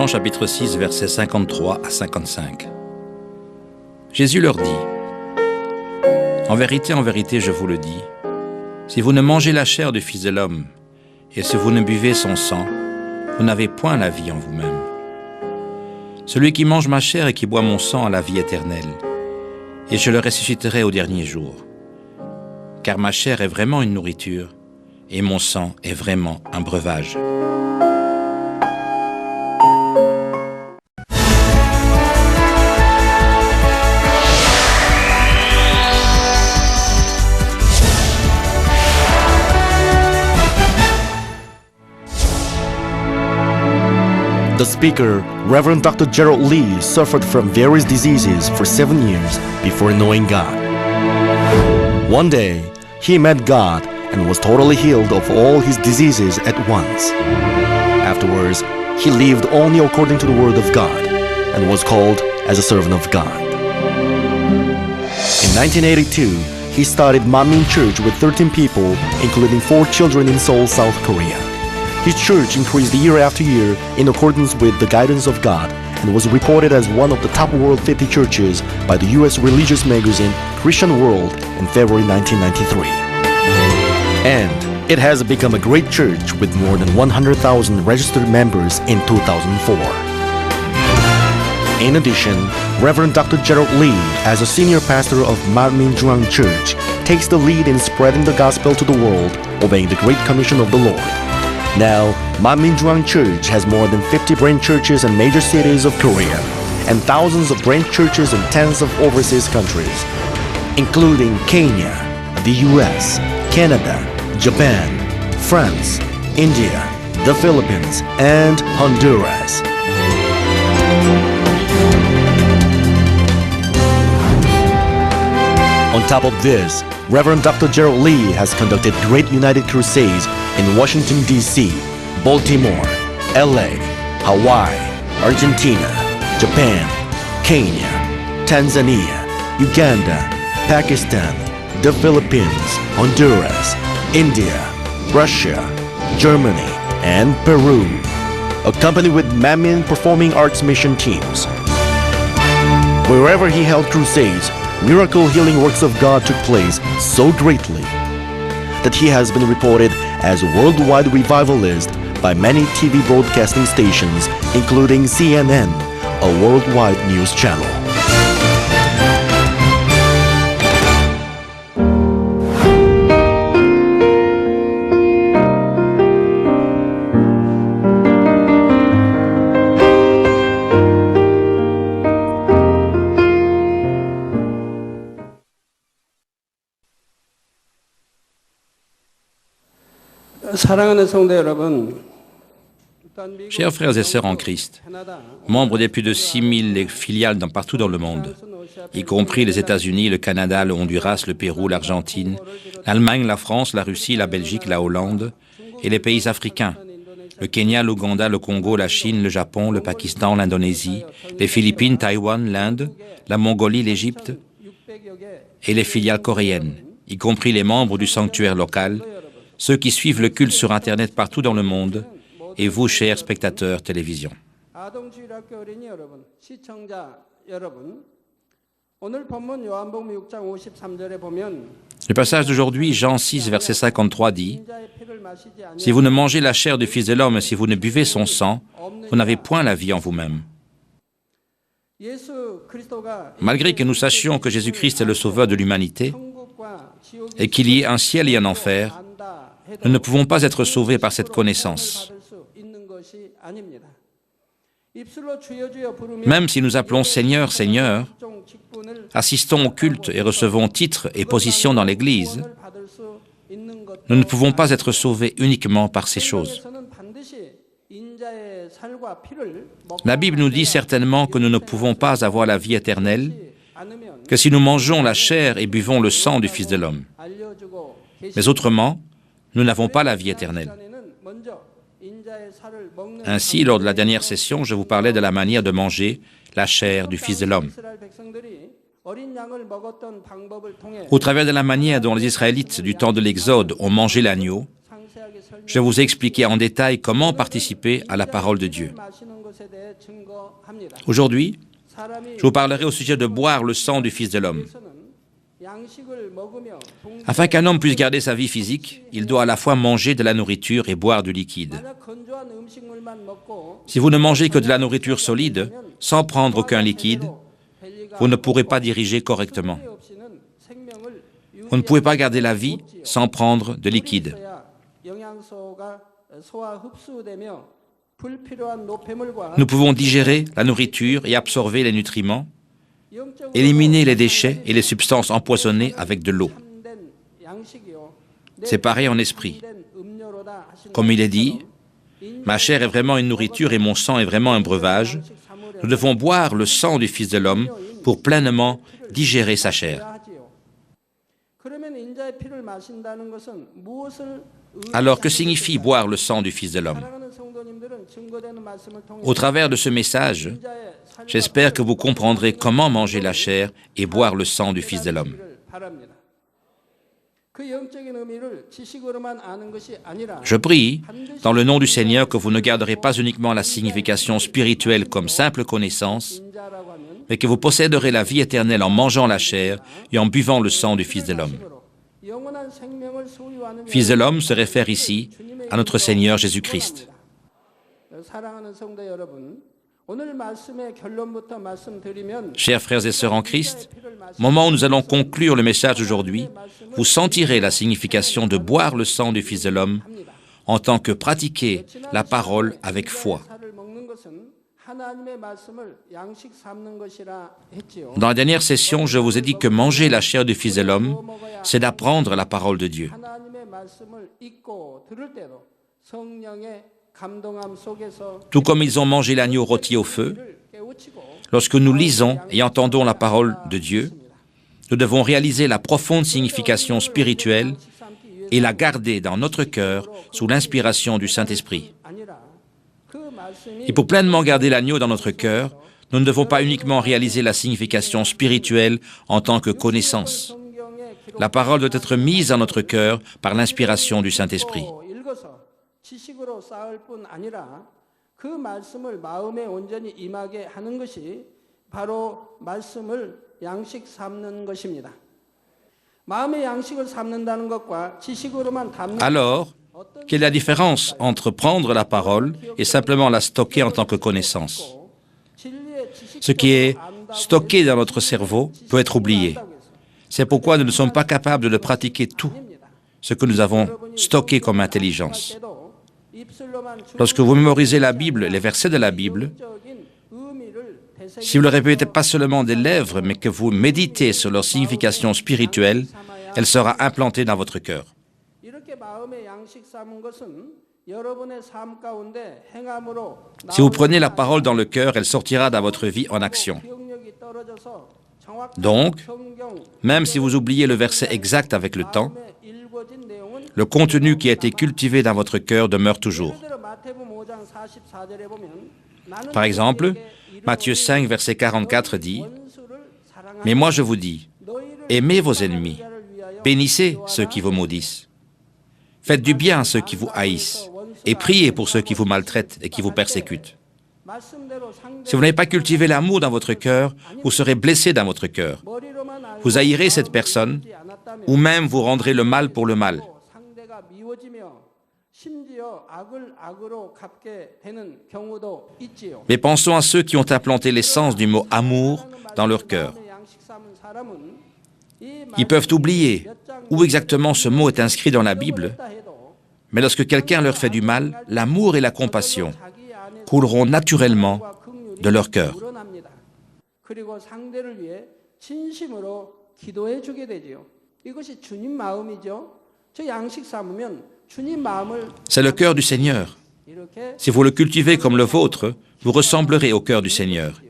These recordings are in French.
Jean chapitre 6, versets 53 à 55. Jésus leur dit, en vérité, je vous le dis, si vous ne mangez la chair du Fils de l'homme, et si vous ne buvez son sang, vous n'avez point la vie en vous-même. Celui qui mange ma chair et qui boit mon sang a la vie éternelle, et je le ressusciterai au dernier jour. Car ma chair est vraiment une nourriture, et mon sang est vraiment un breuvage. The speaker, Reverend Dr. Gerald Lee, suffered from various diseases for 7 years before knowing God. One day, he met God and was totally healed of all his diseases at once. Afterwards, he lived only according to the Word of God and was called as a servant of God. In 1982, he started Manmin Church with 13 people, including 4 children in Seoul, South Korea. His church increased year after year in accordance with the guidance of God and was reported as one of the top World 50 churches by the U.S. religious magazine Christian World in February 1993. And it has become a great church with more than 100,000 registered members in 2004. In addition, Reverend Dr. Gerald Lee, as a senior pastor of Manmin Jurang Church, takes the lead in spreading the gospel to the world, obeying the Great Commission of the Lord. Now, Manmin Jurang Church has more than 50 branch churches in major cities of Korea and thousands of branch churches in tens of overseas countries, including Kenya, the US, Canada, Japan, France, India, the Philippines, and Honduras. On top of this, Reverend Dr. Gerald Lee has conducted great United Crusades in Washington, D.C., Baltimore, L.A., Hawaii, Argentina, Japan, Kenya, Tanzania, Uganda, Pakistan, the Philippines, Honduras, India, Russia, Germany, and Peru, accompanied with Manmin Performing Arts mission teams. Wherever he held crusades, miracle healing works of God took place so greatly that he has been reported as a worldwide revivalist by many TV broadcasting stations, including CNN, a worldwide news channel. Chers frères et sœurs en Christ, membres des plus de 6000 filiales partout dans le monde, y compris les États-Unis, le Canada, le Honduras, le Pérou, l'Argentine, l'Allemagne, la France, la Russie, la Belgique, la Hollande et les pays africains, le Kenya, l'Ouganda, le Congo, la Chine, le Japon, le Pakistan, l'Indonésie, les Philippines, Taïwan, l'Inde, la Mongolie, l'Égypte et les filiales coréennes, y compris les membres du sanctuaire local, ceux qui suivent le culte sur Internet partout dans le monde, et vous, chers spectateurs télévision. Le passage d'aujourd'hui, Jean 6, verset 53 dit « Si vous ne mangez la chair du Fils de l'homme et si vous ne buvez son sang, vous n'avez point la vie en vous-même. » Malgré que nous sachions que Jésus-Christ est le sauveur de l'humanité et qu'il y ait un ciel et un enfer, nous ne pouvons pas être sauvés par cette connaissance. Même si nous appelons Seigneur, Seigneur, assistons au culte et recevons titres et positions dans l'Église, nous ne pouvons pas être sauvés uniquement par ces choses. La Bible nous dit certainement que nous ne pouvons pas avoir la vie éternelle que si nous mangeons la chair et buvons le sang du Fils de l'homme. Mais autrement, nous n'avons pas la vie éternelle. Ainsi, lors de la dernière session, je vous parlais de la manière de manger la chair du Fils de l'homme. Au travers de la manière dont les Israélites du temps de l'Exode ont mangé l'agneau, je vous ai expliqué en détail comment participer à la parole de Dieu. Aujourd'hui, je vous parlerai au sujet de boire le sang du Fils de l'homme. Afin qu'un homme puisse garder sa vie physique, il doit à la fois manger de la nourriture et boire du liquide. Si vous ne mangez que de la nourriture solide, sans prendre aucun liquide, vous ne pourrez pas diriger correctement. Vous ne pouvez pas garder la vie sans prendre de liquide. Nous pouvons digérer la nourriture et absorber les nutriments, éliminer les déchets et les substances empoisonnées avec de l'eau. C'est pareil en esprit. Comme il est dit, ma chair est vraiment une nourriture et mon sang est vraiment un breuvage. Nous devons boire le sang du Fils de l'homme pour pleinement digérer sa chair. Alors, que signifie boire le sang du Fils de l'homme? Au travers de ce message, j'espère que vous comprendrez comment manger la chair et boire le sang du Fils de l'homme. Je prie, dans le nom du Seigneur, que vous ne garderez pas uniquement la signification spirituelle comme simple connaissance, mais que vous posséderez la vie éternelle en mangeant la chair et en buvant le sang du Fils de l'homme. Fils de l'homme se réfère ici à notre Seigneur Jésus-Christ. Chers frères et sœurs en Christ, au moment où nous allons conclure le message d'aujourd'hui, vous sentirez la signification de boire le sang du Fils de l'homme en tant que pratiquer la parole avec foi. Dans la dernière session, je vous ai dit que manger la chair du Fils de l'homme, c'est d'apprendre la parole de Dieu. Tout comme ils ont mangé l'agneau rôti au feu, lorsque nous lisons et entendons la parole de Dieu, nous devons réaliser la profonde signification spirituelle et la garder dans notre cœur sous l'inspiration du Saint-Esprit. Et pour pleinement garder l'agneau dans notre cœur, nous ne devons pas uniquement réaliser la signification spirituelle en tant que connaissance. La parole doit être mise dans notre cœur par l'inspiration du Saint-Esprit. Alors, quelle est la différence entre prendre la parole et simplement la stocker en tant que connaissance? Ce qui est stocké dans notre cerveau peut être oublié. C'est pourquoi nous ne sommes pas capables de pratiquer tout ce que nous avons stocké comme intelligence. Lorsque vous mémorisez la Bible, les versets de la Bible, si vous ne le répétez pas seulement des lèvres, mais que vous méditez sur leur signification spirituelle, elle sera implantée dans votre cœur. Si vous prenez la parole dans le cœur, elle sortira dans votre vie en action. Donc, même si vous oubliez le verset exact avec le temps, le contenu qui a été cultivé dans votre cœur demeure toujours. Par exemple, Matthieu 5, verset 44 dit « Mais moi je vous dis, aimez vos ennemis, bénissez ceux qui vous maudissent, faites du bien à ceux qui vous haïssent, et priez pour ceux qui vous maltraitent et qui vous persécutent. » Si vous n'avez pas cultivé l'amour dans votre cœur, vous serez blessé dans votre cœur. Vous haïrez cette personne, ou même vous rendrez le mal pour le mal. Mais pensons à ceux qui ont implanté l'essence du mot « amour » dans leur cœur. Ils peuvent oublier où exactement ce mot est inscrit dans la Bible, mais lorsque quelqu'un leur fait du mal, l'amour et la compassion couleront naturellement de leur cœur. C'est le cœur du Seigneur. Si vous le cultivez comme le vôtre, vous ressemblerez au cœur du Seigneur.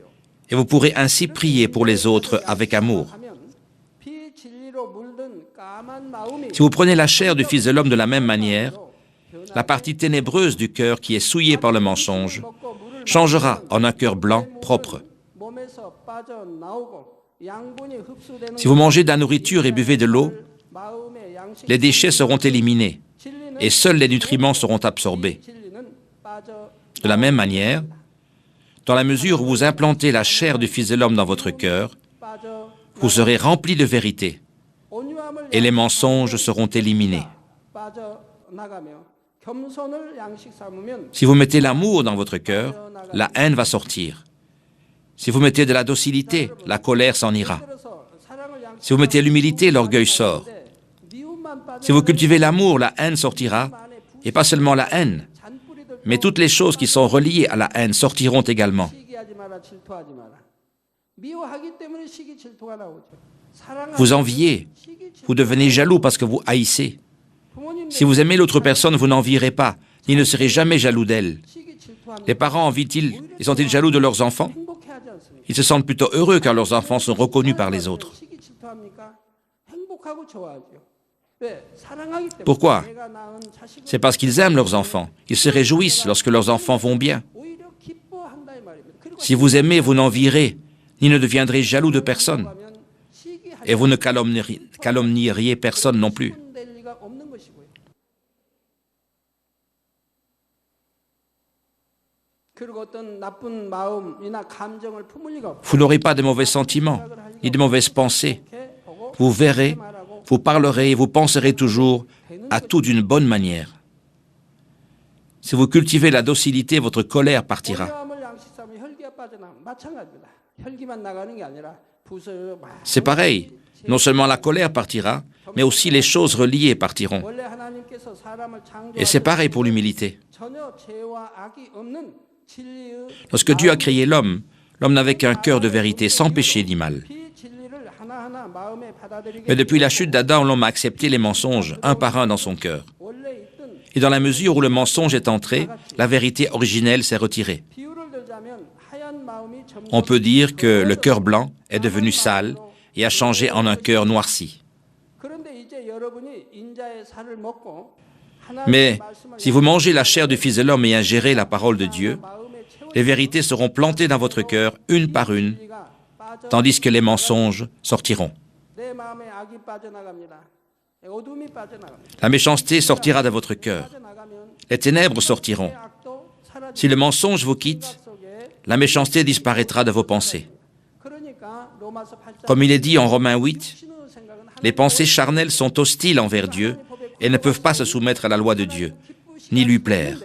Et vous pourrez ainsi prier pour les autres avec amour. Si vous prenez la chair du Fils de l'homme de la même manière, la partie ténébreuse du cœur qui est souillée par le mensonge changera en un cœur blanc propre. Si vous mangez de la nourriture et buvez de l'eau, les déchets seront éliminés et seuls les nutriments seront absorbés. De la même manière, dans la mesure où vous implantez la chair du Fils de l'homme dans votre cœur, vous serez remplis de vérité et les mensonges seront éliminés. Si vous mettez l'amour dans votre cœur, la haine va sortir. Si vous mettez de la docilité, la colère s'en ira. Si vous mettez l'humilité, l'orgueil sort. Si vous cultivez l'amour, la haine sortira, et pas seulement la haine, mais toutes les choses qui sont reliées à la haine sortiront également. Vous enviez, vous devenez jaloux parce que vous haïssez. Si vous aimez l'autre personne, vous n'envierez pas, ni ne serez jamais jaloux d'elle. Les parents envient-ils et sont-ils jaloux de leurs enfants? Ils se sentent plutôt heureux car leurs enfants sont reconnus par les autres. Pourquoi? C'est parce qu'ils aiment leurs enfants. Ils se réjouissent lorsque leurs enfants vont bien. Si vous aimez, vous n'envierez, ni ne deviendrez jaloux de personne. Et vous ne calomnieriez personne non plus. Vous n'aurez pas de mauvais sentiments, ni de mauvaises pensées. Vous verrez, vous parlerez et vous penserez toujours à tout d'une bonne manière. Si vous cultivez la docilité, votre colère partira. C'est pareil, non seulement la colère partira, mais aussi les choses reliées partiront. Et c'est pareil pour l'humilité. Lorsque Dieu a créé l'homme, l'homme n'avait qu'un cœur de vérité, sans péché ni mal. Mais depuis la chute d'Adam, l'homme a accepté les mensonges, un par un dans son cœur. Et dans la mesure où le mensonge est entré, la vérité originelle s'est retirée. On peut dire que le cœur blanc est devenu sale et a changé en un cœur noirci. Mais si vous mangez la chair du Fils de l'homme et ingérez la parole de Dieu, les vérités seront plantées dans votre cœur, une par une, tandis que les mensonges sortiront. La méchanceté sortira de votre cœur. Les ténèbres sortiront. Si le mensonge vous quitte, la méchanceté disparaîtra de vos pensées. Comme il est dit en Romains 8, les pensées charnelles sont hostiles envers Dieu et ne peuvent pas se soumettre à la loi de Dieu, ni lui plaire.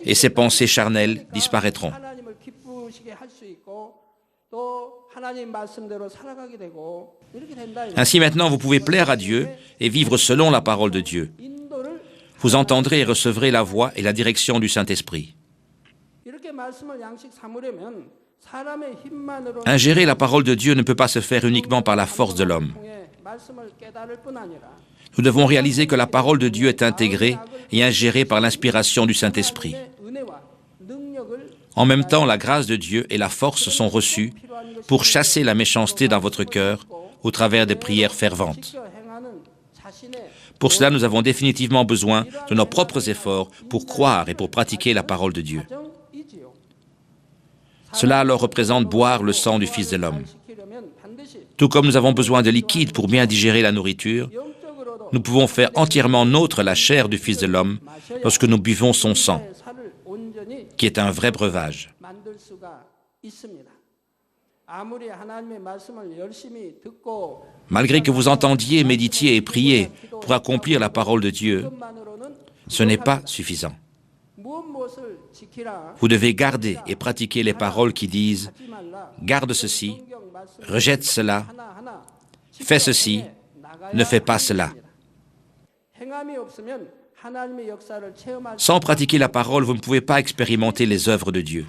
Et ces pensées charnelles disparaîtront. Ainsi maintenant, vous pouvez plaire à Dieu et vivre selon la parole de Dieu. Vous entendrez et recevrez la voix et la direction du Saint-Esprit. Ingérer la parole de Dieu ne peut pas se faire uniquement par la force de l'homme. Nous devons réaliser que la parole de Dieu est intégrée et ingérée par l'inspiration du Saint-Esprit. En même temps, la grâce de Dieu et la force sont reçues pour chasser la méchanceté dans votre cœur au travers des prières ferventes. Pour cela, nous avons définitivement besoin de nos propres efforts pour croire et pour pratiquer la parole de Dieu. Cela alors représente boire le sang du Fils de l'homme. Tout comme nous avons besoin de liquide pour bien digérer la nourriture, nous pouvons faire entièrement nôtre la chair du Fils de l'homme lorsque nous buvons son sang, qui est un vrai breuvage. Malgré que vous entendiez, méditiez et priez pour accomplir la parole de Dieu, ce n'est pas suffisant. Vous devez garder et pratiquer les paroles qui disent « Garde ceci, rejette cela, fais ceci, ne fais pas cela ». Sans pratiquer la parole, vous ne pouvez pas expérimenter les œuvres de Dieu.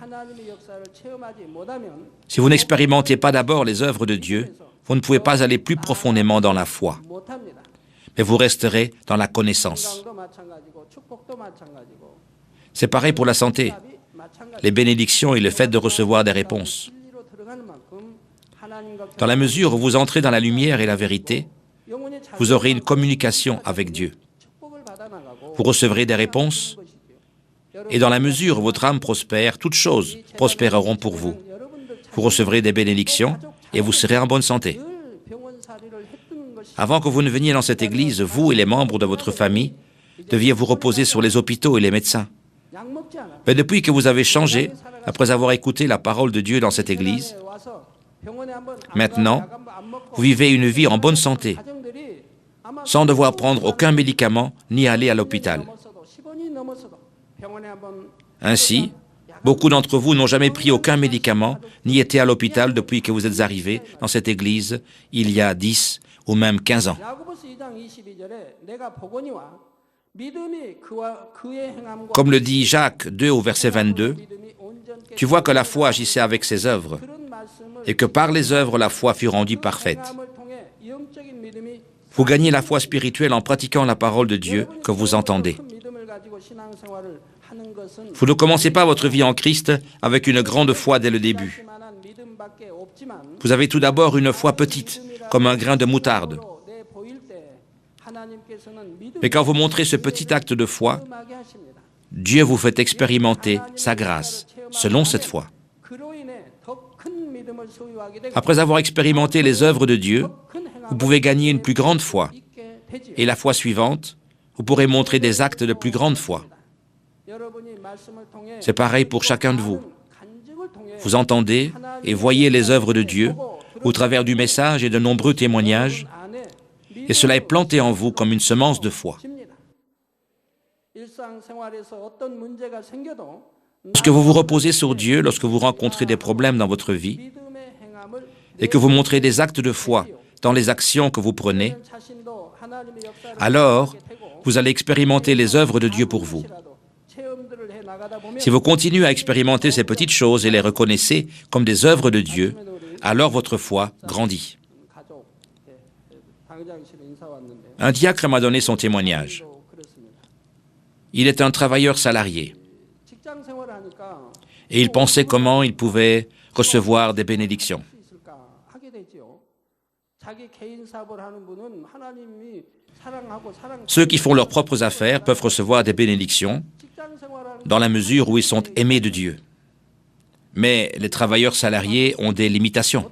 Si vous n'expérimentez pas d'abord les œuvres de Dieu, vous ne pouvez pas aller plus profondément dans la foi, mais vous resterez dans la connaissance. C'est pareil pour la santé, les bénédictions et le fait de recevoir des réponses. Dans la mesure où vous entrez dans la lumière et la vérité, vous aurez une communication avec Dieu. Vous recevrez des réponses, et dans la mesure où votre âme prospère, toutes choses prospéreront pour vous. Vous recevrez des bénédictions, et vous serez en bonne santé. Avant que vous ne veniez dans cette église, vous et les membres de votre famille deviez vous reposer sur les hôpitaux et les médecins. Mais depuis que vous avez changé, après avoir écouté la parole de Dieu dans cette église, maintenant, vous vivez une vie en bonne santé, sans devoir prendre aucun médicament ni aller à l'hôpital. Ainsi, beaucoup d'entre vous n'ont jamais pris aucun médicament ni été à l'hôpital depuis que vous êtes arrivés dans cette église il y a 10 ou même 15 ans. Comme le dit Jacques 2 au verset 22, « Tu vois que la foi agissait avec ses œuvres, et que par les œuvres la foi fut rendue parfaite. » Vous gagnez la foi spirituelle en pratiquant la parole de Dieu que vous entendez. Vous ne commencez pas votre vie en Christ avec une grande foi dès le début. Vous avez tout d'abord une foi petite, comme un grain de moutarde. Mais quand vous montrez ce petit acte de foi, Dieu vous fait expérimenter sa grâce, selon cette foi. Après avoir expérimenté les œuvres de Dieu, vous pouvez gagner une plus grande foi. Et la fois suivante, vous pourrez montrer des actes de plus grande foi. C'est pareil pour chacun de vous. Vous entendez et voyez les œuvres de Dieu au travers du message et de nombreux témoignages, et cela est planté en vous comme une semence de foi. Lorsque vous vous reposez sur Dieu, lorsque vous rencontrez des problèmes dans votre vie, et que vous montrez des actes de foi dans les actions que vous prenez, alors vous allez expérimenter les œuvres de Dieu pour vous. Si vous continuez à expérimenter ces petites choses et les reconnaissez comme des œuvres de Dieu, alors votre foi grandit. Un diacre m'a donné son témoignage. Il est un travailleur salarié et il pensait comment il pouvait recevoir des bénédictions. Ceux qui font leurs propres affaires peuvent recevoir des bénédictions dans la mesure où ils sont aimés de Dieu. Mais les travailleurs salariés ont des limitations.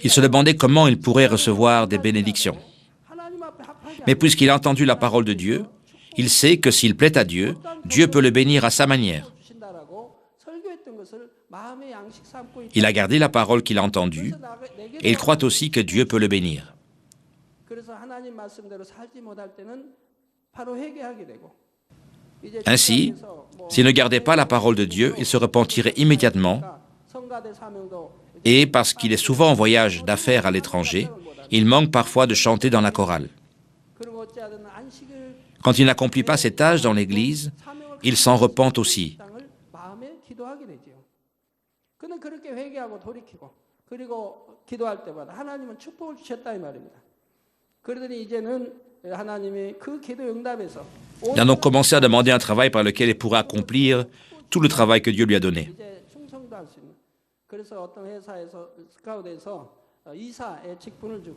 Il se demandait comment il pourrait recevoir des bénédictions. Mais puisqu'il a entendu la parole de Dieu, il sait que s'il plaît à Dieu, Dieu peut le bénir à sa manière. Il a gardé la parole qu'il a entendue et il croit aussi que Dieu peut le bénir. Ainsi, s'il ne gardait pas la parole de Dieu, il se repentirait immédiatement et, parce qu'il est souvent en voyage d'affaires à l'étranger, il manque parfois de chanter dans la chorale. Quand il n'accomplit pas ses tâches dans l'Église, il s'en repent aussi. Il a donc commencé à demander un travail par lequel il pourrait accomplir tout le travail que Dieu lui a donné.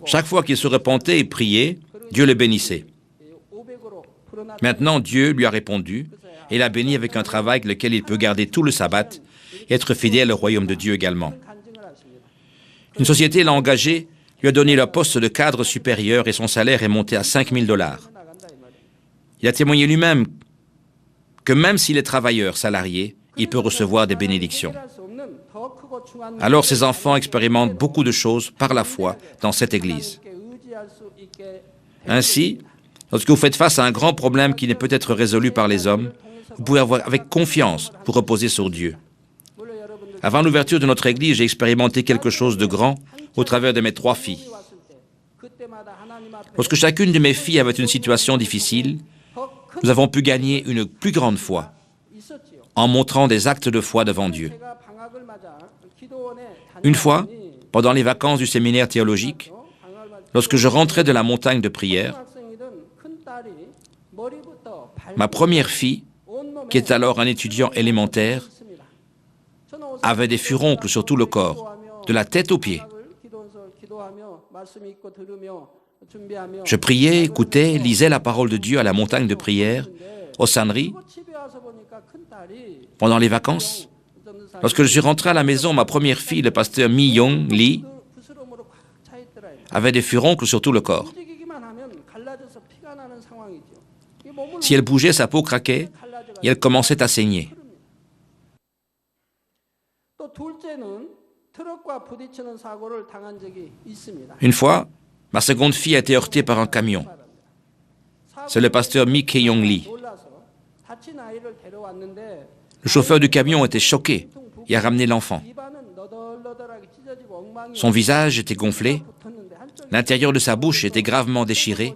Chaque fois qu'il se repentait et priait, Dieu le bénissait. Maintenant, Dieu lui a répondu et l'a béni avec un travail avec lequel il peut garder tout le sabbat et être fidèle au royaume de Dieu également. Une société l'a engagé, lui a donné le poste de cadre supérieur et son salaire est monté à 5 000 $. Il a témoigné lui-même que même s'il est travailleur salarié, il peut recevoir des bénédictions. Alors ses enfants expérimentent beaucoup de choses par la foi dans cette Église. Ainsi, lorsque vous faites face à un grand problème qui ne peut être résolu par les hommes, vous pouvez avoir avec confiance vous reposer sur Dieu. Avant l'ouverture de notre Église, j'ai expérimenté quelque chose de grand au travers de mes 3 filles. Lorsque chacune de mes filles avait une situation difficile, nous avons pu gagner une plus grande foi en montrant des actes de foi devant Dieu. Une fois, pendant les vacances du séminaire théologique, lorsque je rentrais de la montagne de prière, ma première fille, qui est alors un étudiant élémentaire, avait des furoncles sur tout le corps, de la tête aux pieds. Je priais, écoutais, lisais la parole de Dieu à la montagne de prière, au Sanri, pendant les vacances. Lorsque je suis rentré à la maison, ma première fille, le pasteur Mi Young Lee, avait des furoncles sur tout le corps. Si elle bougeait, sa peau craquait et elle commençait à saigner. Une fois, ma seconde fille a été heurtée par un camion. C'est le pasteur Mi Keyong Lee. Le chauffeur du camion était choqué et a ramené l'enfant. Son visage était gonflé, l'intérieur de sa bouche était gravement déchiré.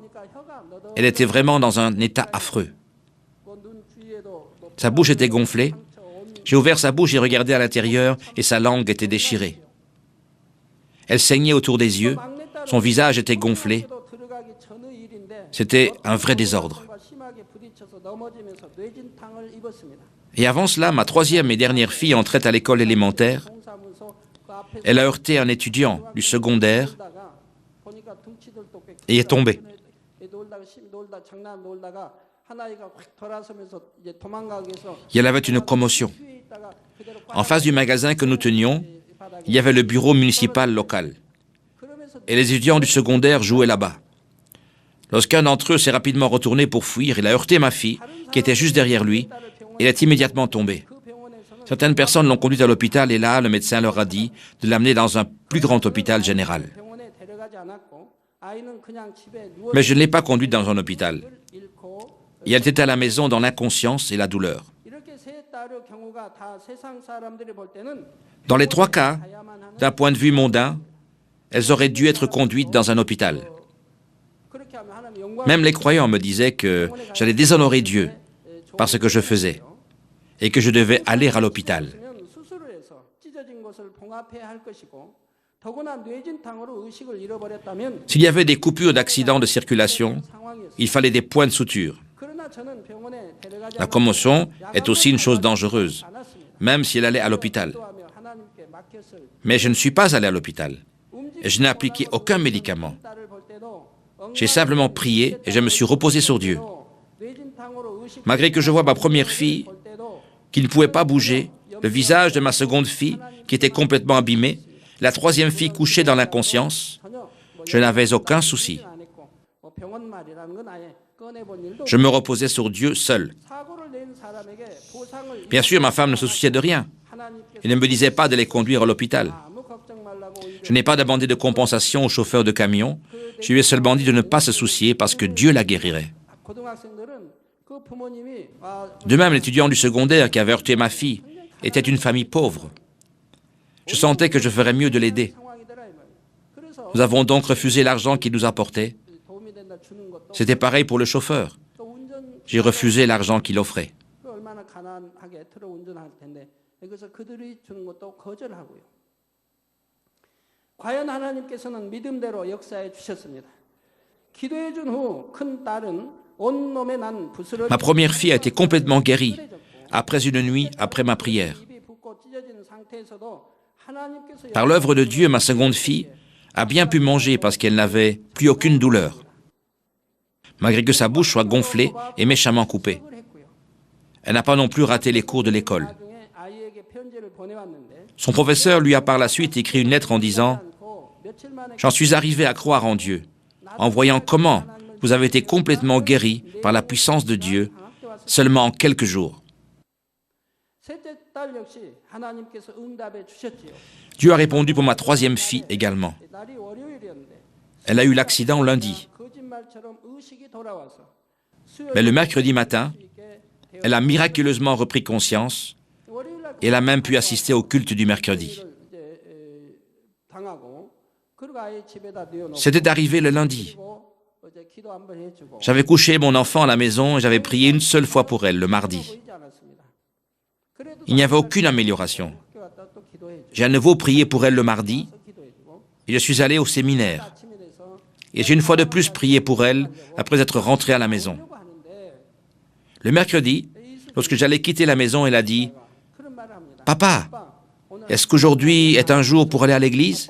Elle était vraiment dans un état affreux. Sa bouche était gonflée. J'ai ouvert sa bouche et regardé à l'intérieur et sa langue était déchirée. Elle saignait autour des yeux, son visage était gonflé. C'était un vrai désordre. Et avant cela, ma troisième et dernière fille entrait à l'école élémentaire. Elle a heurté un étudiant du secondaire et est tombée. Et elle avait une commotion. En face du magasin que nous tenions, il y avait le bureau municipal local. Et les étudiants du secondaire jouaient là-bas. Lorsqu'un d'entre eux s'est rapidement retourné pour fuir, il a heurté ma fille, qui était juste derrière lui, et elle est immédiatement tombée. Certaines personnes l'ont conduite à l'hôpital et là, le médecin leur a dit de l'amener dans un plus grand hôpital général. Mais je ne l'ai pas conduite dans un hôpital. Et elle était à la maison dans l'inconscience et la douleur. Dans les trois cas, d'un point de vue mondain, elles auraient dû être conduites dans un hôpital. Même les croyants me disaient que j'allais déshonorer Dieu par ce que je faisais et que je devais aller à l'hôpital. S'il y avait des coupures d'accidents de circulation, il fallait des points de suture. La commotion est aussi une chose dangereuse, même si elle allait à l'hôpital. Mais je ne suis pas allé à l'hôpital et je n'ai appliqué aucun médicament. J'ai simplement prié et je me suis reposé sur Dieu. Malgré que je vois ma première fille qui ne pouvait pas bouger, le visage de ma seconde fille qui était complètement abîmé, la troisième fille couchée dans l'inconscience, je n'avais aucun souci. Je me reposais sur Dieu seul. Bien sûr, ma femme ne se souciait de rien. Elle ne me disait pas de les conduire à l'hôpital. Je n'ai pas demandé de compensation au chauffeur de camion. Je lui ai seulement dit de ne pas se soucier parce que Dieu la guérirait. De même, l'étudiant du secondaire qui avait heurté ma fille était une famille pauvre. Je sentais que je ferais mieux de l'aider. Nous avons donc refusé l'argent qu'il nous apportait. C'était pareil pour le chauffeur. J'ai refusé l'argent qu'il offrait. Ma première fille a été complètement guérie après une nuit après ma prière. Par l'œuvre de Dieu, ma seconde fille a bien pu manger parce qu'elle n'avait plus aucune douleur, malgré que sa bouche soit gonflée et méchamment coupée. Elle n'a pas non plus raté les cours de l'école. Son professeur lui a par la suite écrit une lettre en disant « J'en suis arrivé à croire en Dieu, en voyant comment vous avez été complètement guéri par la puissance de Dieu seulement en quelques jours. » Dieu a répondu pour ma troisième fille également. Elle a eu l'accident lundi. Mais le mercredi matin, elle a miraculeusement repris conscience et elle a même pu assister au culte du mercredi. C'était arrivé le lundi. J'avais couché mon enfant à la maison et j'avais prié une seule fois pour elle, le mardi. Il n'y avait aucune amélioration. J'ai à nouveau prié pour elle le mardi et je suis allé au séminaire. Et j'ai une fois de plus prié pour elle après être rentré à la maison. Le mercredi, lorsque j'allais quitter la maison, elle a dit « Papa, est-ce qu'aujourd'hui est un jour pour aller à l'église ?»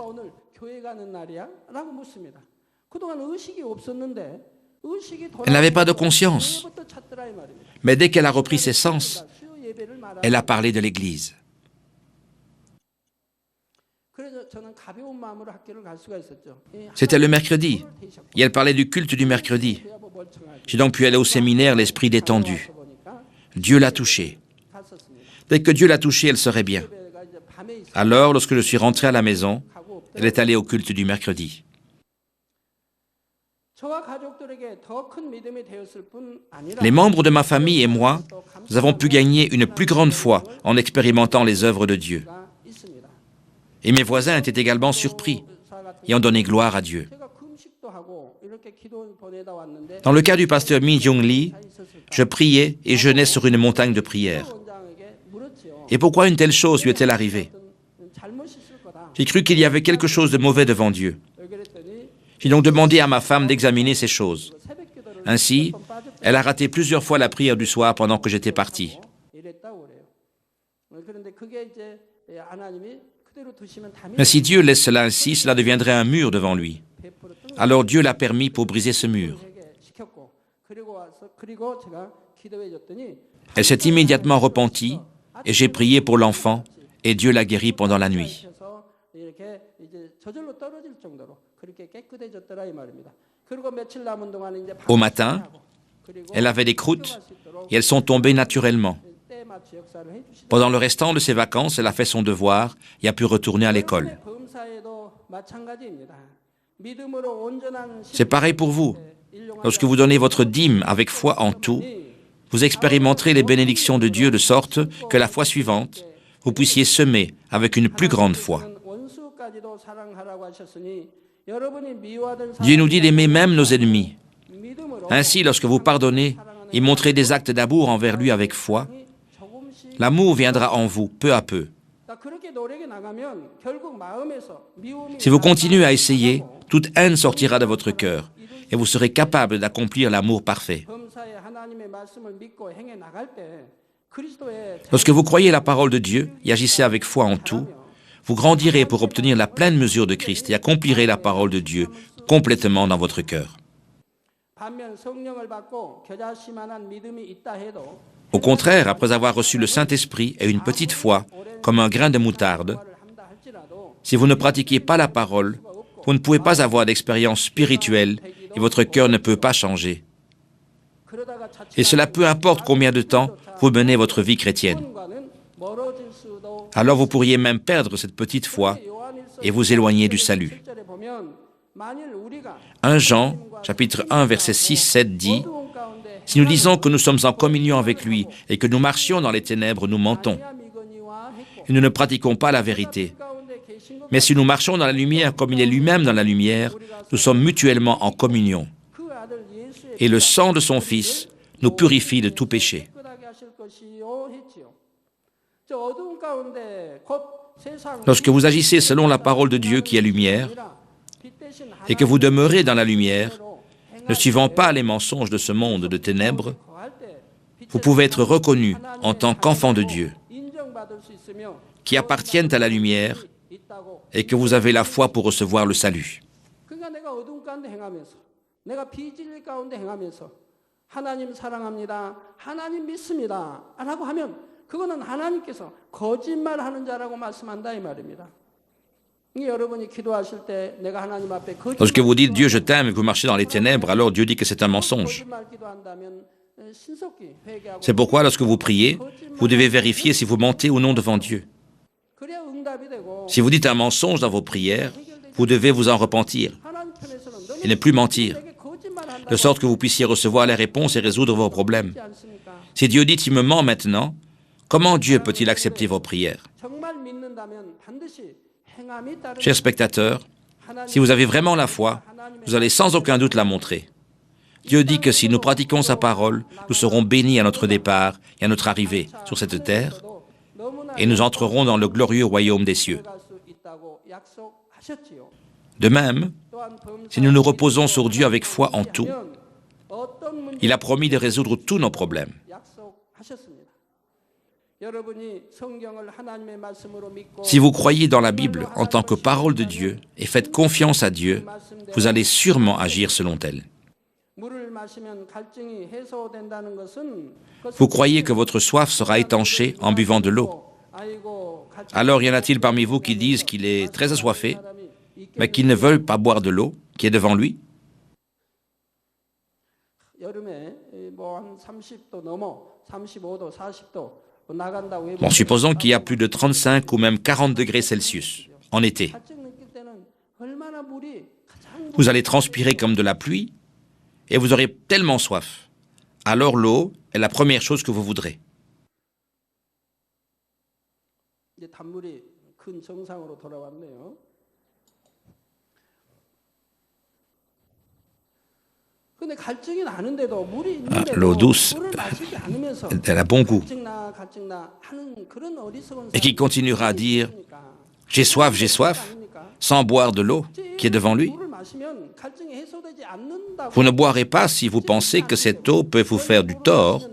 Elle n'avait pas de conscience. Mais dès qu'elle a repris ses sens, elle a parlé de l'église. C'était le mercredi, et elle parlait du culte du mercredi. J'ai donc pu aller au séminaire, l'esprit détendu. Dieu l'a touchée. Dès que Dieu l'a touchée, elle serait bien. Alors, lorsque je suis rentré à la maison, elle est allée au culte du mercredi. Les membres de ma famille et moi, nous avons pu gagner une plus grande foi en expérimentant les œuvres de Dieu. Et mes voisins étaient également surpris et ont donné gloire à Dieu. Dans le cas du pasteur Min Jong Lee, je priais et jeûnais sur une montagne de prière. Et pourquoi une telle chose lui est-elle arrivée? J'ai cru qu'il y avait quelque chose de mauvais devant Dieu. J'ai donc demandé à ma femme d'examiner ces choses. Ainsi, elle a raté plusieurs fois la prière du soir pendant que j'étais parti. Mais si Dieu laisse cela ainsi, cela deviendrait un mur devant lui. Alors Dieu l'a permis pour briser ce mur. Elle s'est immédiatement repentie et j'ai prié pour l'enfant et Dieu l'a guéri pendant la nuit. Au matin, elle avait des croûtes et elles sont tombées naturellement. Pendant le restant de ses vacances, elle a fait son devoir et a pu retourner à l'école. C'est pareil pour vous. Lorsque vous donnez votre dîme avec foi en tout, vous expérimenterez les bénédictions de Dieu de sorte que la fois suivante, vous puissiez semer avec une plus grande foi. Dieu nous dit d'aimer même nos ennemis. Ainsi, lorsque vous pardonnez et montrez des actes d'amour envers lui avec foi, l'amour viendra en vous peu à peu. Si vous continuez à essayer, toute haine sortira de votre cœur et vous serez capable d'accomplir l'amour parfait. Lorsque vous croyez la parole de Dieu et agissez avec foi en tout, vous grandirez pour obtenir la pleine mesure de Christ et accomplirez la parole de Dieu complètement dans votre cœur. Au contraire, après avoir reçu le Saint-Esprit et une petite foi, comme un grain de moutarde, si vous ne pratiquez pas la parole, vous ne pouvez pas avoir d'expérience spirituelle et votre cœur ne peut pas changer. Et cela peu importe combien de temps vous menez votre vie chrétienne. Alors vous pourriez même perdre cette petite foi et vous éloigner du salut. 1 Jean, chapitre 1, verset 6-7 dit « Si nous disons que nous sommes en communion avec lui et que nous marchions dans les ténèbres, nous mentons. Et nous ne pratiquons pas la vérité. Mais si nous marchons dans la lumière comme il est lui-même dans la lumière, nous sommes mutuellement en communion. Et le sang de son Fils nous purifie de tout péché. » Lorsque vous agissez selon la parole de Dieu qui est lumière, et que vous demeurez dans la lumière, ne suivant pas les mensonges de ce monde de ténèbres, vous pouvez être reconnu en tant qu'enfant de Dieu, qui appartiennent à la lumière et que vous avez la foi pour recevoir le salut. Lorsque vous dites Dieu je t'aime et que vous marchez dans les ténèbres, alors Dieu dit que c'est un mensonge. C'est pourquoi lorsque vous priez, vous devez vérifier si vous mentez ou non devant Dieu. Si vous dites un mensonge dans vos prières, vous devez vous en repentir et ne plus mentir, de sorte que vous puissiez recevoir les réponses et résoudre vos problèmes. Si Dieu dit « il me ment maintenant », comment Dieu peut-il accepter vos prières? Chers spectateurs, si vous avez vraiment la foi, vous allez sans aucun doute la montrer. Dieu dit que si nous pratiquons sa parole, nous serons bénis à notre départ et à notre arrivée sur cette terre, et nous entrerons dans le glorieux royaume des cieux. De même, si nous nous reposons sur Dieu avec foi en tout, il a promis de résoudre tous nos problèmes. Si vous croyez dans la Bible en tant que parole de Dieu et faites confiance à Dieu, vous allez sûrement agir selon elle. Vous croyez que votre soif sera étanchée en buvant de l'eau. Alors y en a-t-il parmi vous qui disent qu'il est très assoiffé, mais qu'il ne veut pas boire de l'eau qui est devant lui? Bon, supposons qu'il y a plus de 35 ou même 40 degrés Celsius en été. Vous allez transpirer comme de la pluie et vous aurez tellement soif. Alors l'eau est la première chose que vous voudrez. L'eau douce, elle a bon goût. Et qui continuera à dire « j'ai soif, sans boire de l'eau qui est devant lui. Vous ne boirez pas si vous pensez que cette eau peut vous faire du tort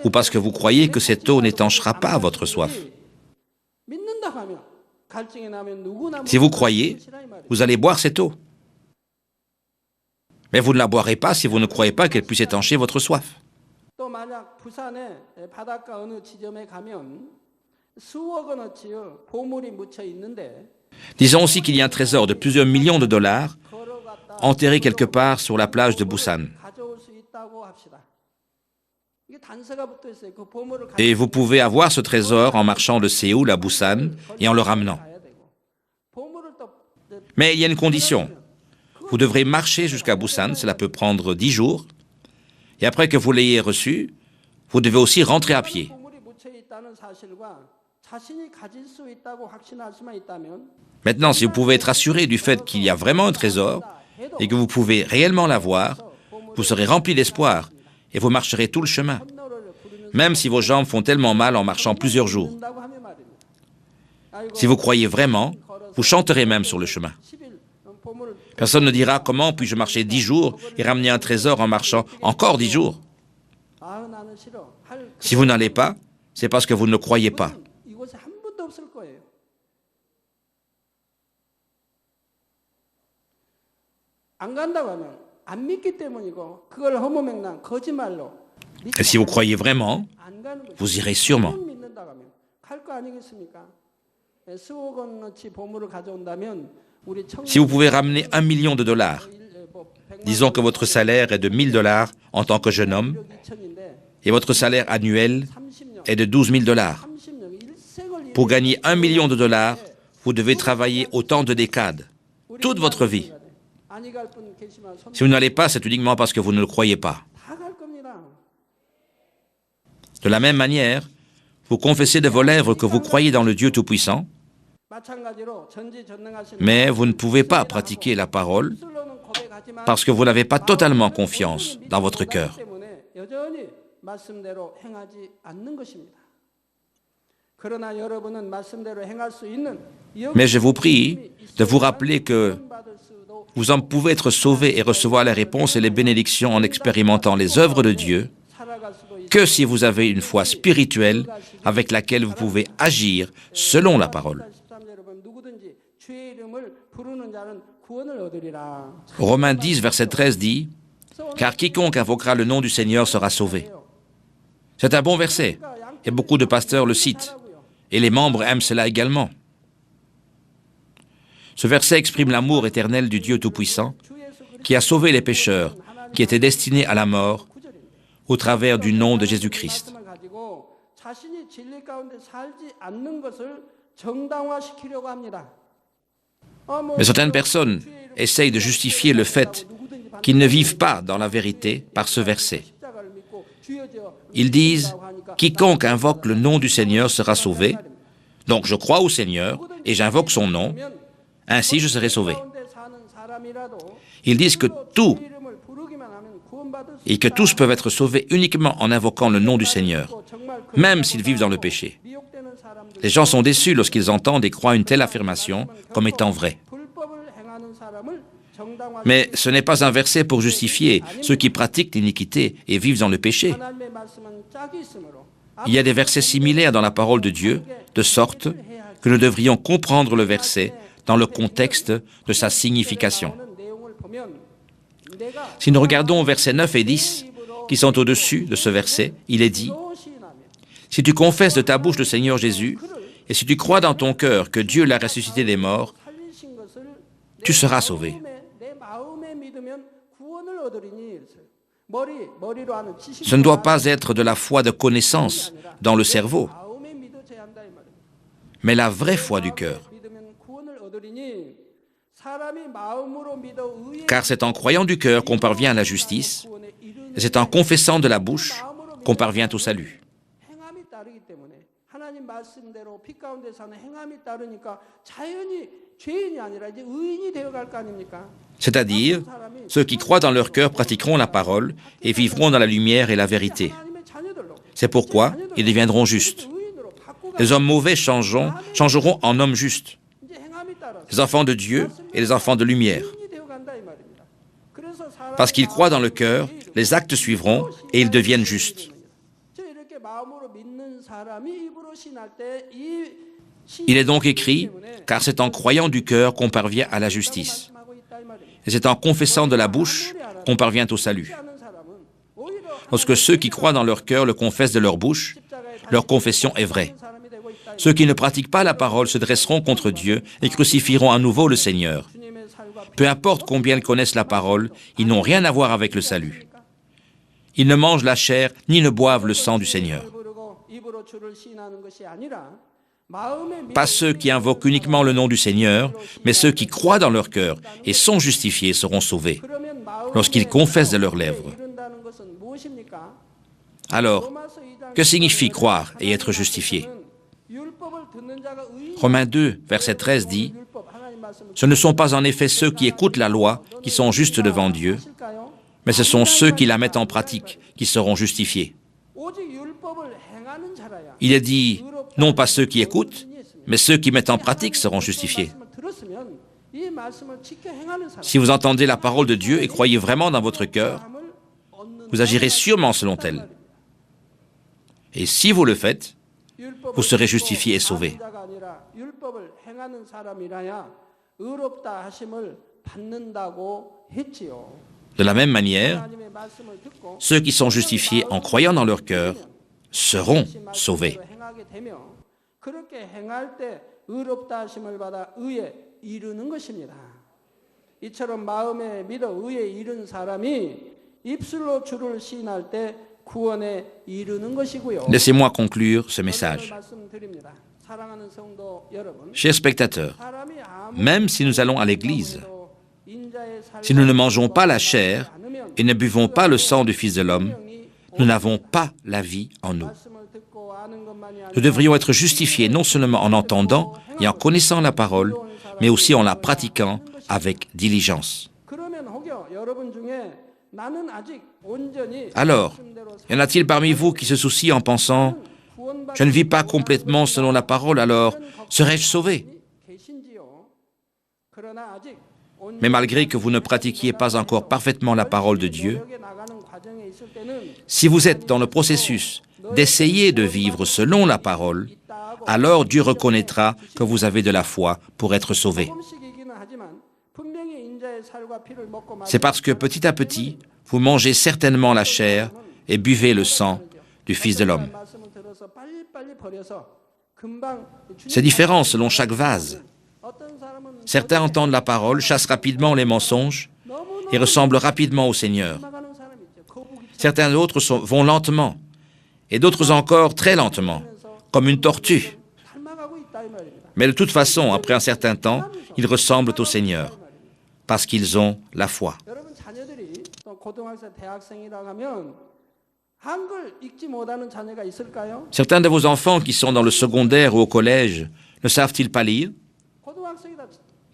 ou parce que vous croyez que cette eau n'étanchera pas votre soif. Si vous croyez, vous allez boire cette eau. Mais vous ne la boirez pas si vous ne croyez pas qu'elle puisse étancher votre soif. Disons aussi qu'il y a un trésor de plusieurs millions de dollars enterré quelque part sur la plage de Busan. Et vous pouvez avoir ce trésor en marchant de Séoul à Busan et en le ramenant. Mais il y a une condition. Vous devrez marcher jusqu'à Busan, cela peut prendre 10 jours. Et après que vous l'ayez reçu, vous devez aussi rentrer à pied. Maintenant, si vous pouvez être assuré du fait qu'il y a vraiment un trésor et que vous pouvez réellement l'avoir, vous serez rempli d'espoir et vous marcherez tout le chemin, même si vos jambes font tellement mal en marchant plusieurs jours. Si vous croyez vraiment, vous chanterez même sur le chemin. Personne ne dira « Comment puis-je marcher 10 jours et ramener un trésor en marchant encore 10 jours ?» Si vous n'allez pas, c'est parce que vous ne croyez pas. Et si vous croyez vraiment, vous irez sûrement. Si vous pouvez ramener 1 million de dollars, disons que votre salaire est de 1 000 dollars en tant que jeune homme, et votre salaire annuel est de 12 000 dollars. Pour gagner 1 million de dollars, vous devez travailler autant de décades, toute votre vie. Si vous n'allez pas, c'est uniquement parce que vous ne le croyez pas. De la même manière, vous confessez de vos lèvres que vous croyez dans le Dieu Tout-Puissant, mais vous ne pouvez pas pratiquer la parole parce que vous n'avez pas totalement confiance dans votre cœur. Mais je vous prie de vous rappeler que vous en pouvez être sauvé et recevoir les réponses et les bénédictions en expérimentant les œuvres de Dieu que si vous avez une foi spirituelle avec laquelle vous pouvez agir selon la parole. Romains 10, verset 13 dit « Car quiconque invoquera le nom du Seigneur sera sauvé. » C'est un bon verset, et beaucoup de pasteurs le citent, et les membres aiment cela également. Ce verset exprime l'amour éternel du Dieu Tout-Puissant, qui a sauvé les pécheurs, qui étaient destinés à la mort, au travers du nom de Jésus-Christ. Mais certaines personnes essayent de justifier le fait qu'ils ne vivent pas dans la vérité par ce verset. Ils disent « Quiconque invoque le nom du Seigneur sera sauvé, donc je crois au Seigneur et j'invoque son nom, ainsi je serai sauvé. » Ils disent que tout et que tous peuvent être sauvés uniquement en invoquant le nom du Seigneur, même s'ils vivent dans le péché. Les gens sont déçus lorsqu'ils entendent et croient une telle affirmation comme étant vraie. Mais ce n'est pas un verset pour justifier ceux qui pratiquent l'iniquité et vivent dans le péché. Il y a des versets similaires dans la parole de Dieu, de sorte que nous devrions comprendre le verset dans le contexte de sa signification. Si nous regardons versets 9 et 10, qui sont au-dessus de ce verset, il est dit « Si tu confesses de ta bouche le Seigneur Jésus, et si tu crois dans ton cœur que Dieu l'a ressuscité des morts, tu seras sauvé. Ce ne doit pas être de la foi de connaissance dans le cerveau, mais la vraie foi du cœur. Car c'est en croyant du cœur qu'on parvient à la justice, et c'est en confessant de la bouche qu'on parvient au salut. C'est-à-dire, ceux qui croient dans leur cœur pratiqueront la parole et vivront dans la lumière et la vérité. C'est pourquoi ils deviendront justes. Les hommes mauvais changeront en hommes justes. Les enfants de Dieu et les enfants de lumière. Parce qu'ils croient dans le cœur, les actes suivront et ils deviennent justes. Il est donc écrit, car c'est en croyant du cœur qu'on parvient à la justice. Et c'est en confessant de la bouche qu'on parvient au salut. Lorsque ceux qui croient dans leur cœur le confessent de leur bouche, leur confession est vraie. Ceux qui ne pratiquent pas la parole se dresseront contre Dieu et crucifieront à nouveau le Seigneur. Peu importe combien ils connaissent la parole, ils n'ont rien à voir avec le salut. Ils ne mangent la chair ni ne boivent le sang du Seigneur. Pas ceux qui invoquent uniquement le nom du Seigneur, mais ceux qui croient dans leur cœur et sont justifiés seront sauvés, lorsqu'ils confessent de leurs lèvres. Alors, que signifie croire et être justifié? Romains 2, verset 13 dit, « Ce ne sont pas en effet ceux qui écoutent la loi qui sont justes devant Dieu, mais ce sont ceux qui la mettent en pratique qui seront justifiés. » Il est dit, non pas ceux qui écoutent, mais ceux qui mettent en pratique seront justifiés. Si vous entendez la parole de Dieu et croyez vraiment dans votre cœur, vous agirez sûrement selon elle. Et si vous le faites, vous serez justifié et sauvé. De la même manière, ceux qui sont justifiés en croyant dans leur cœur seront sauvés. Laissez-moi conclure ce message. Chers spectateurs, même si nous allons à l'église, si nous ne mangeons pas la chair et ne buvons pas le sang du Fils de l'homme, nous n'avons pas la vie en nous. Nous devrions être justifiés non seulement en entendant et en connaissant la parole, mais aussi en la pratiquant avec diligence. Alors, y en a-t-il parmi vous qui se soucient en pensant « Je ne vis pas complètement selon la parole, alors serai-je sauvé ?» Mais malgré que vous ne pratiquiez pas encore parfaitement la parole de Dieu, si vous êtes dans le processus d'essayer de vivre selon la parole, alors Dieu reconnaîtra que vous avez de la foi pour être sauvé. C'est parce que petit à petit, vous mangez certainement la chair et buvez le sang du Fils de l'homme. C'est différent selon chaque vase. Certains entendent la parole, chassent rapidement les mensonges et ressemblent rapidement au Seigneur. Certains autres vont lentement, et d'autres encore très lentement, comme une tortue. Mais de toute façon, après un certain temps, ils ressemblent au Seigneur, parce qu'ils ont la foi. Certains de vos enfants qui sont dans le secondaire ou au collège ne savent-ils pas lire?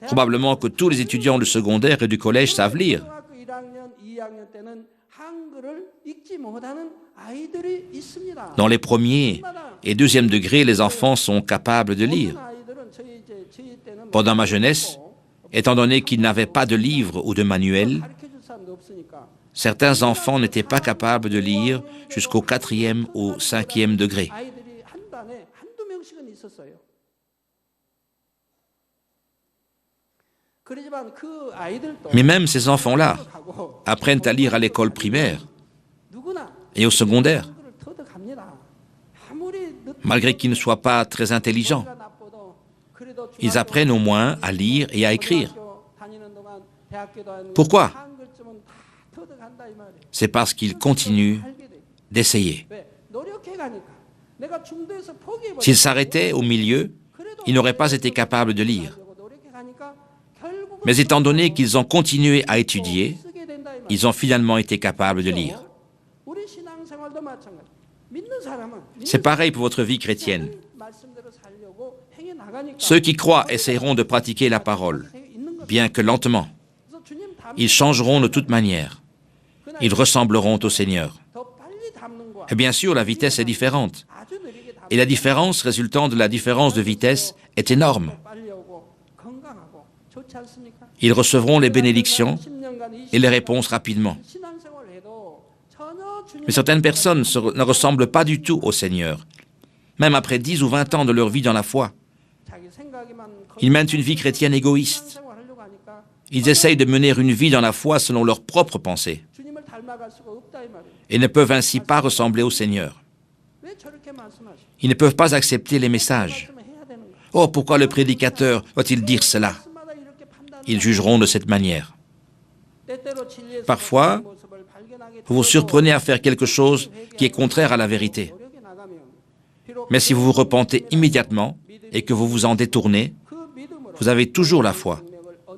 Probablement que tous les étudiants du secondaire et du collège savent lire. Dans les premiers et deuxième degrés, les enfants sont capables de lire. Pendant ma jeunesse, étant donné qu'ils n'avaient pas de livre ou de manuel, certains enfants n'étaient pas capables de lire jusqu'au 4e ou 5e degré. Mais même ces enfants-là apprennent à lire à l'école primaire et au secondaire. malgré qu'ils ne soient pas très intelligents. Ils apprennent au moins à lire et à écrire. Pourquoi? C'est parce qu'ils continuent d'essayer. S'ils s'arrêtaient au milieu, ils n'auraient pas été capables de lire. Mais étant donné qu'ils ont continué à étudier, ils ont finalement été capables de lire. C'est pareil pour votre vie chrétienne. Ceux qui croient essaieront de pratiquer la parole, bien que lentement. Ils changeront de toute manière. Ils ressembleront au Seigneur. Et bien sûr, la vitesse est différente. Et la différence résultant de la différence de vitesse est énorme. Ils recevront les bénédictions et les réponses rapidement. Mais certaines personnes ne ressemblent pas du tout au Seigneur, même après 10 ou 20 ans de leur vie dans la foi. Ils mènent une vie chrétienne égoïste. Ils essayent de mener une vie dans la foi selon leurs propres pensées et ne peuvent ainsi pas ressembler au Seigneur. Ils ne peuvent pas accepter les messages. Oh, pourquoi le prédicateur doit-il dire cela? Ils jugeront de cette manière. Parfois, vous vous surprenez à faire quelque chose qui est contraire à la vérité. Mais si vous vous repentez immédiatement et que vous vous en détournez, vous avez toujours la foi,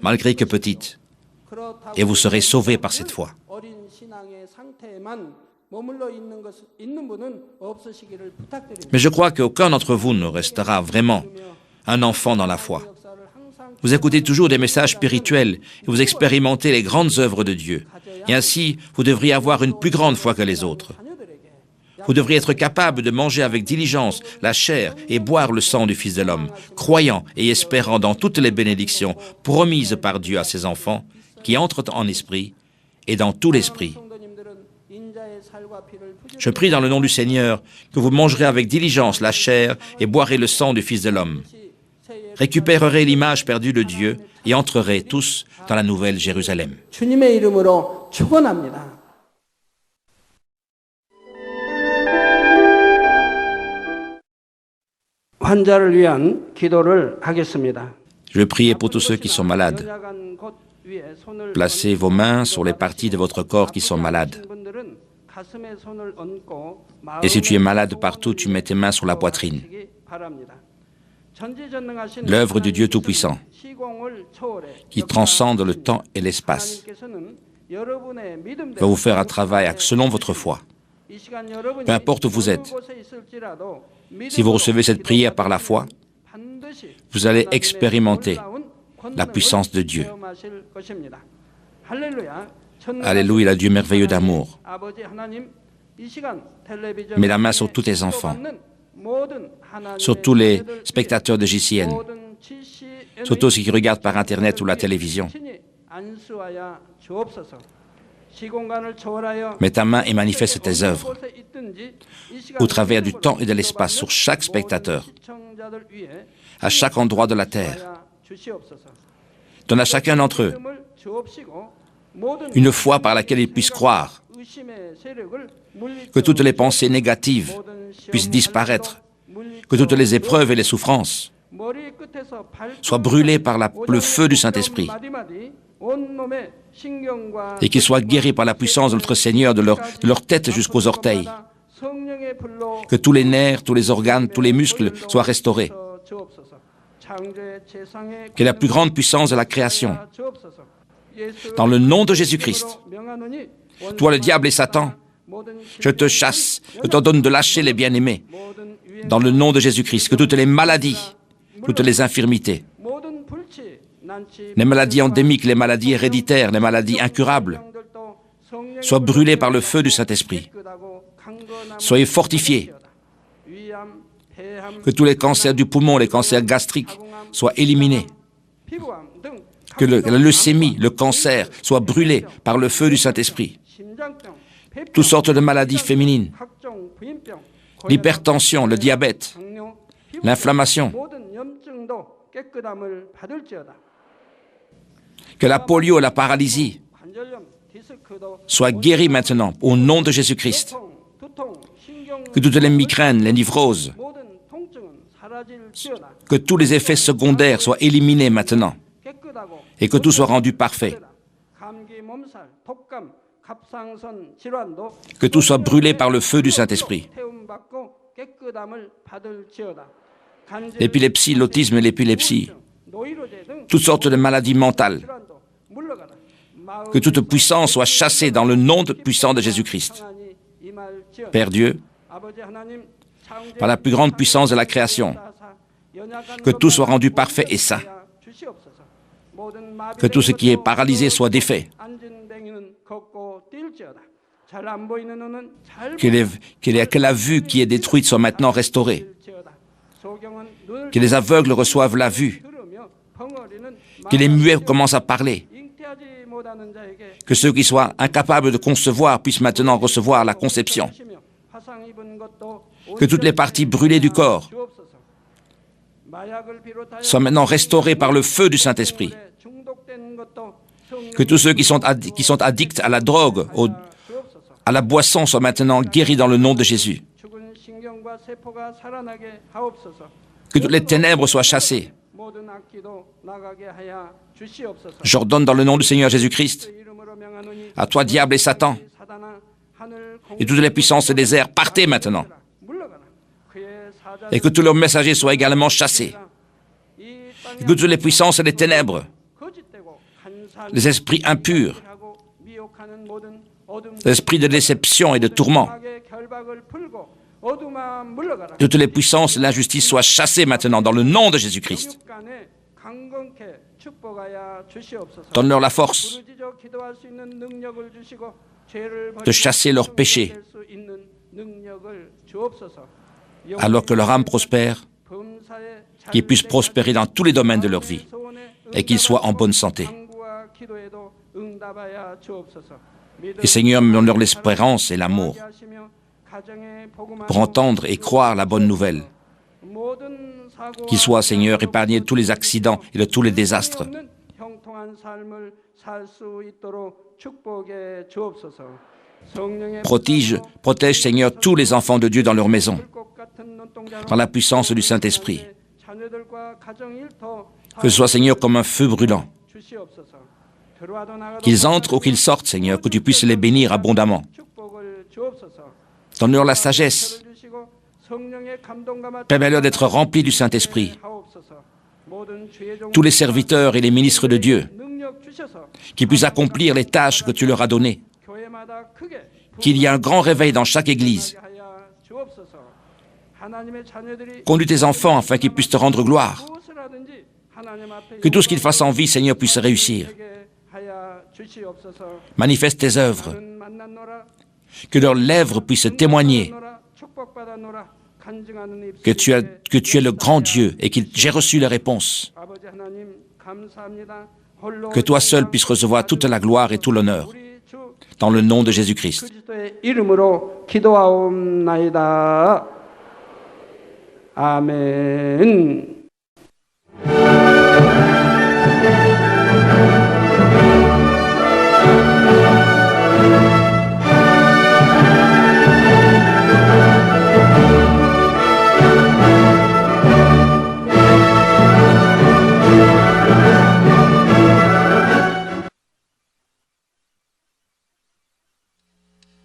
malgré que petite, et vous serez sauvés par cette foi. Mais je crois qu'aucun d'entre vous ne restera vraiment un enfant dans la foi. Vous écoutez toujours des messages spirituels et vous expérimentez les grandes œuvres de Dieu. Et ainsi, vous devriez avoir une plus grande foi que les autres. Vous devriez être capable de manger avec diligence la chair et boire le sang du Fils de l'homme, croyant et espérant dans toutes les bénédictions promises par Dieu à ses enfants qui entrent en esprit et dans tout l'esprit. Je prie dans le nom du Seigneur que vous mangerez avec diligence la chair et boirez le sang du Fils de l'homme. Récupérerez l'image perdue de Dieu et entrerez tous dans la nouvelle Jérusalem. 주님의 이름으로 축원합니다. 환자를 위한 기도를 하겠습니다. Je vais prier pour tous ceux qui sont malades. Placez vos mains sur les parties de votre corps qui sont malades. Et si tu es malade partout, tu mets tes mains sur la poitrine. L'œuvre du Dieu Tout-Puissant, qui transcende le temps et l'espace, va vous faire un travail selon votre foi. Peu importe où vous êtes, si vous recevez cette prière par la foi, vous allez expérimenter la puissance de Dieu. Alléluia, le Dieu merveilleux d'amour. Mets la main sur tous tes enfants, sur tous les spectateurs de JCN, sur tous ceux qui regardent par Internet ou la télévision. Mets ta main et manifeste tes œuvres au travers du temps et de l'espace sur chaque spectateur, à chaque endroit de la terre. Donne à chacun d'entre eux une foi par laquelle ils puissent croire, que toutes les pensées négatives puissent disparaître, que toutes les épreuves et les souffrances soient brûlées par le feu du Saint-Esprit et qu'ils soient guéris par la puissance de notre Seigneur de leur tête jusqu'aux orteils, que tous les nerfs, tous les organes, tous les muscles soient restaurés, que la plus grande puissance de la création, dans le nom de Jésus-Christ, toi le diable et Satan, je te chasse, je t'ordonne de lâcher les bien-aimés, dans le nom de Jésus-Christ, que toutes les maladies, toutes les infirmités, les maladies endémiques, les maladies héréditaires, les maladies incurables, soient brûlées par le feu du Saint-Esprit. Soyez fortifiés, que tous les cancers du poumon, les cancers gastriques soient éliminés, que la leucémie, le cancer soient brûlés par le feu du Saint-Esprit. Toutes sortes de maladies féminines, l'hypertension, le diabète, l'inflammation, que la polio et la paralysie soient guéris maintenant au nom de Jésus-Christ, que toutes les migraines, les névroses, 사라질지어다. Que tous les effets secondaires soient éliminés maintenant 깨끗하고 et que tout soit rendu parfait. 감기, 몸살, 독감, 갑상선 질환도 Que tout soit brûlé par le feu du Saint-Esprit. 태움받고 깨끗함을 받을지어다. 간질, L'épilepsie, l'autisme et l'épilepsie, 노이로제 등 toutes sortes de maladies mentales. 질환도 물러가라. 마음 Que toute puissance soit chassée dans le nom puissant de Jésus-Christ. 평안이 임할지어다. Père Dieu, 아버지 하나님, 창조의 par la plus grande puissance de la création, que tout soit rendu parfait et saint. Que tout ce qui est paralysé soit défait. Que la vue qui est détruite soit maintenant restaurée. Que les aveugles reçoivent la vue. Que les muets commencent à parler. Que ceux qui soient incapables de concevoir puissent maintenant recevoir la conception. Que toutes les parties brûlées du corps soient maintenant restaurées par le feu du Saint-Esprit. Que tous ceux qui sont addicts à la drogue, à la boisson soient maintenant guéris dans le nom de Jésus. Que toutes les ténèbres soient chassées. J'ordonne dans le nom du Seigneur Jésus-Christ, à toi diable et Satan, et toutes les puissances des airs, partez maintenant. Et que tous leurs messagers soient également chassés. Et que toutes les puissances des ténèbres, les esprits impurs, les esprits de déception et de tourment, que toutes les puissances de l'injustice soient chassées maintenant dans le nom de Jésus-Christ. Donne-leur la force de chasser leurs péchés, alors que leur âme prospère, qu'ils puissent prospérer dans tous les domaines de leur vie et qu'ils soient en bonne santé. Et Seigneur, donne-leur l'espérance et l'amour pour entendre et croire la bonne nouvelle. Qu'ils soient, Seigneur, épargnés de tous les accidents et de tous les désastres. Protège, Seigneur, tous les enfants de Dieu dans leur maison, par la puissance du Saint-Esprit. Que ce soit, Seigneur, comme un feu brûlant. Qu'ils entrent ou qu'ils sortent, Seigneur, que tu puisses les bénir abondamment. Donne-leur la sagesse. Permets-leur d'être remplis du Saint-Esprit. Tous les serviteurs et les ministres de Dieu, qui puissent accomplir les tâches que tu leur as données. Qu'il y ait un grand réveil dans chaque église. Conduis tes enfants afin qu'ils puissent te rendre gloire. Que tout ce qu'ils fassent en vie, Seigneur, puisse réussir. Manifeste tes œuvres. Que leurs lèvres puissent témoigner que tu es le grand Dieu et que j'ai reçu les réponses. Que toi seul puisses recevoir toute la gloire et tout l'honneur. Dans le nom de Jésus-Christ. 이름으로 기도하옵나이다. 아멘.